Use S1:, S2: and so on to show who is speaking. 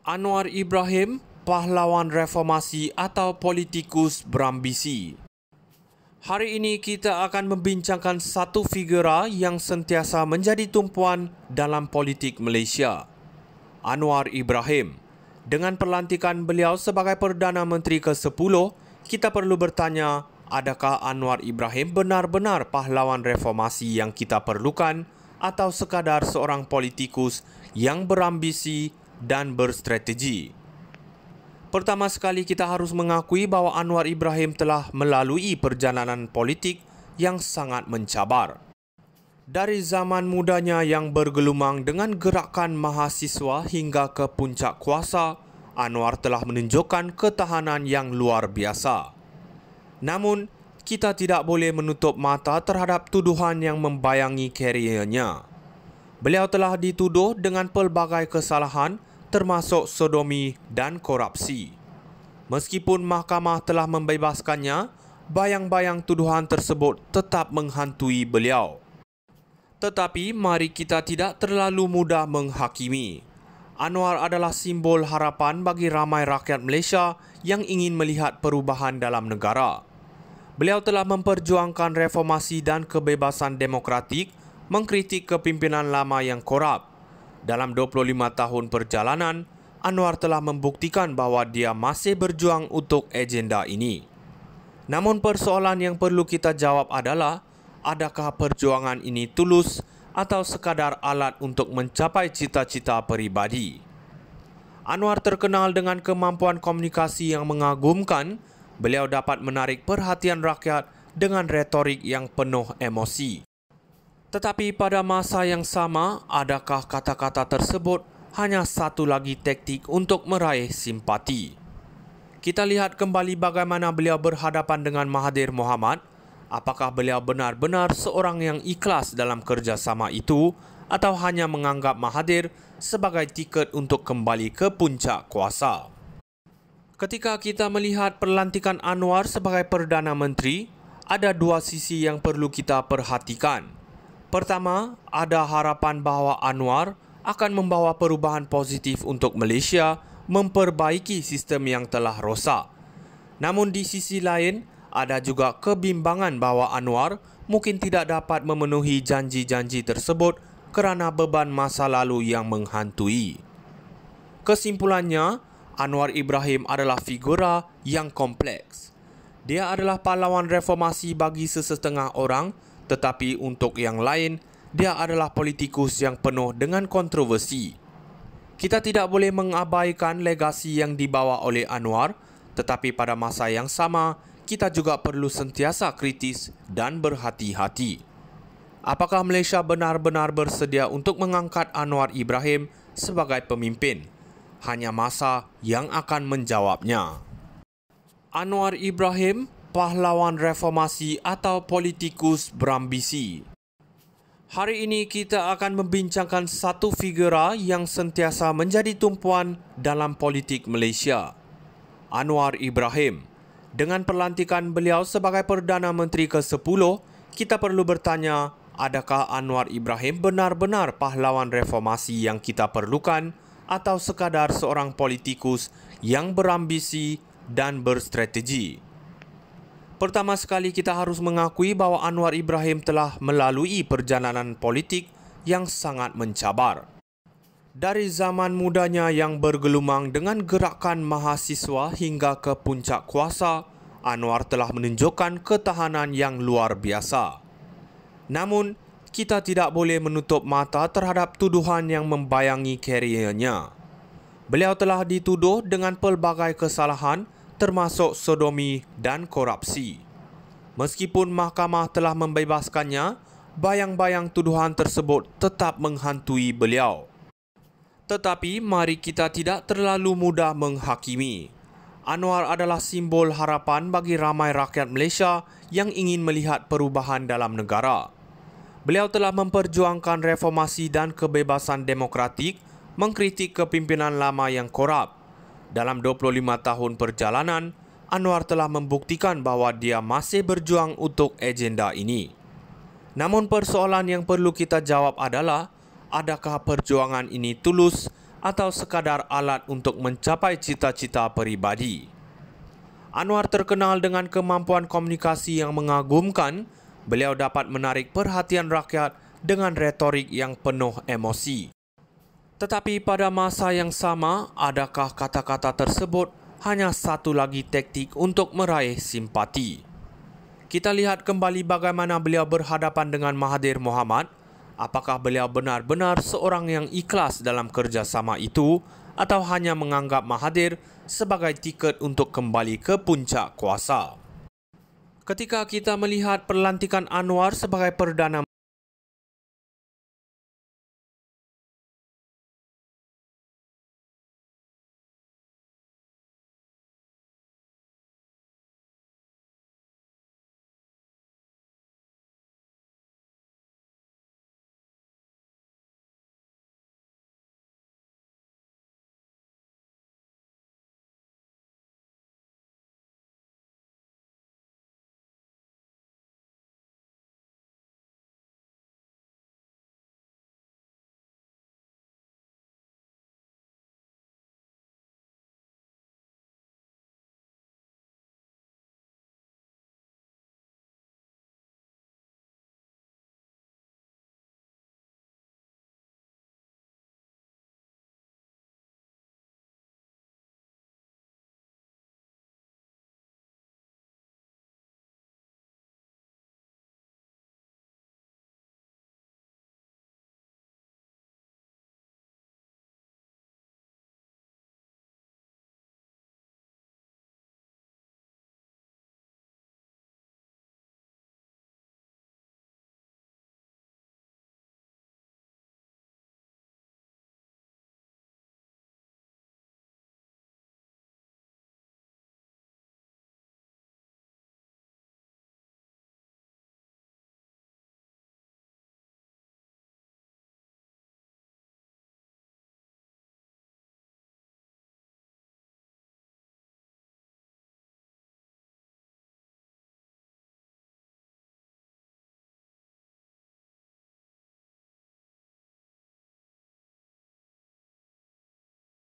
S1: Anwar Ibrahim, pahlawan reformasi atau politikus berambisi. Hari ini kita akan membincangkan satu figura yang sentiasa menjadi tumpuan dalam politik Malaysia. Anwar Ibrahim. Dengan pelantikan beliau sebagai Perdana Menteri ke-10, kita perlu bertanya, adakah Anwar Ibrahim benar-benar pahlawan reformasi yang kita perlukan atau sekadar seorang politikus yang berambisi dan berstrategi? Pertama sekali kita harus mengakui bahawa Anwar Ibrahim telah melalui perjalanan politik yang sangat mencabar. Dari zaman mudanya yang bergelumang dengan gerakan mahasiswa hingga ke puncak kuasa, Anwar telah menunjukkan ketahanan yang luar biasa. Namun, kita tidak boleh menutup mata terhadap tuduhan yang membayangi kariernya. Beliau telah dituduh dengan pelbagai kesalahan termasuk sodomi dan korupsi. Meskipun mahkamah telah membebaskannya, bayang-bayang tuduhan tersebut tetap menghantui beliau. Tetapi mari kita tidak terlalu mudah menghakimi. Anwar adalah simbol harapan bagi ramai rakyat Malaysia yang ingin melihat perubahan dalam negara. Beliau telah memperjuangkan reformasi dan kebebasan demokratik, mengkritik kepimpinan lama yang korup. Dalam 25 tahun perjalanan, Anwar telah membuktikan bahawa dia masih berjuang untuk agenda ini. Namun persoalan yang perlu kita jawab adalah, adakah perjuangan ini tulus atau sekadar alat untuk mencapai cita-cita peribadi? Anwar terkenal dengan kemampuan komunikasi yang mengagumkan. Beliau dapat menarik perhatian rakyat dengan retorik yang penuh emosi. Tetapi pada masa yang sama, adakah kata-kata tersebut hanya satu lagi taktik untuk meraih simpati? Kita lihat kembali bagaimana beliau berhadapan dengan Mahathir Mohamad. Apakah beliau benar-benar seorang yang ikhlas dalam kerjasama itu atau hanya menganggap Mahathir sebagai tiket untuk kembali ke puncak kuasa? Ketika kita melihat pelantikan Anwar sebagai Perdana Menteri, ada dua sisi yang perlu kita perhatikan. Pertama, ada harapan bahawa Anwar akan membawa perubahan positif untuk Malaysia memperbaiki sistem yang telah rosak. Namun di sisi lain, ada juga kebimbangan bahawa Anwar mungkin tidak dapat memenuhi janji-janji tersebut kerana beban masa lalu yang menghantui. Kesimpulannya, Anwar Ibrahim adalah figura yang kompleks. Dia adalah pahlawan reformasi bagi sesetengah orang, tetapi untuk yang lain, dia adalah politikus yang penuh dengan kontroversi. Kita tidak boleh mengabaikan legasi yang dibawa oleh Anwar, tetapi pada masa yang sama, kita juga perlu sentiasa kritis dan berhati-hati. Apakah Malaysia benar-benar bersedia untuk mengangkat Anwar Ibrahim sebagai pemimpin? Hanya masa yang akan menjawabnya. Anwar Ibrahim, pahlawan reformasi atau politikus berambisi. Hari ini kita akan membincangkan satu figura yang sentiasa menjadi tumpuan dalam politik Malaysia. Anwar Ibrahim. Dengan pelantikan beliau sebagai Perdana Menteri ke-10, kita perlu bertanya, adakah Anwar Ibrahim benar-benar pahlawan reformasi yang kita perlukan atau sekadar seorang politikus yang berambisi dan berstrategi? Pertama sekali kita harus mengakui bahawa Anwar Ibrahim telah melalui perjalanan politik yang sangat mencabar. Dari zaman mudanya yang bergelumang dengan gerakan mahasiswa hingga ke puncak kuasa, Anwar telah menunjukkan ketahanan yang luar biasa. Namun, kita tidak boleh menutup mata terhadap tuduhan yang membayangi kariernya. Beliau telah dituduh dengan pelbagai kesalahan termasuk sodomi dan korupsi. Meskipun mahkamah telah membebaskannya, bayang-bayang tuduhan tersebut tetap menghantui beliau. Tetapi mari kita tidak terlalu mudah menghakimi. Anwar adalah simbol harapan bagi ramai rakyat Malaysia yang ingin melihat perubahan dalam negara. Beliau telah memperjuangkan reformasi dan kebebasan demokratik, mengkritik kepimpinan lama yang korup. Dalam 25 tahun perjalanan, Anwar telah membuktikan bahawa dia masih berjuang untuk agenda ini. Namun persoalan yang perlu kita jawab adalah, adakah perjuangan ini tulus atau sekadar alat untuk mencapai cita-cita peribadi. Anwar terkenal dengan kemampuan komunikasi yang mengagumkan. Beliau dapat menarik perhatian rakyat dengan retorik yang penuh emosi. Tetapi pada masa yang sama, adakah kata-kata tersebut hanya satu lagi taktik untuk meraih simpati? Kita lihat kembali bagaimana beliau berhadapan dengan Mahathir Mohamad. Apakah beliau benar-benar seorang yang ikhlas dalam kerjasama itu atau hanya menganggap Mahathir sebagai tiket untuk kembali ke puncak kuasa? Ketika kita melihat pelantikan Anwar sebagai Perdana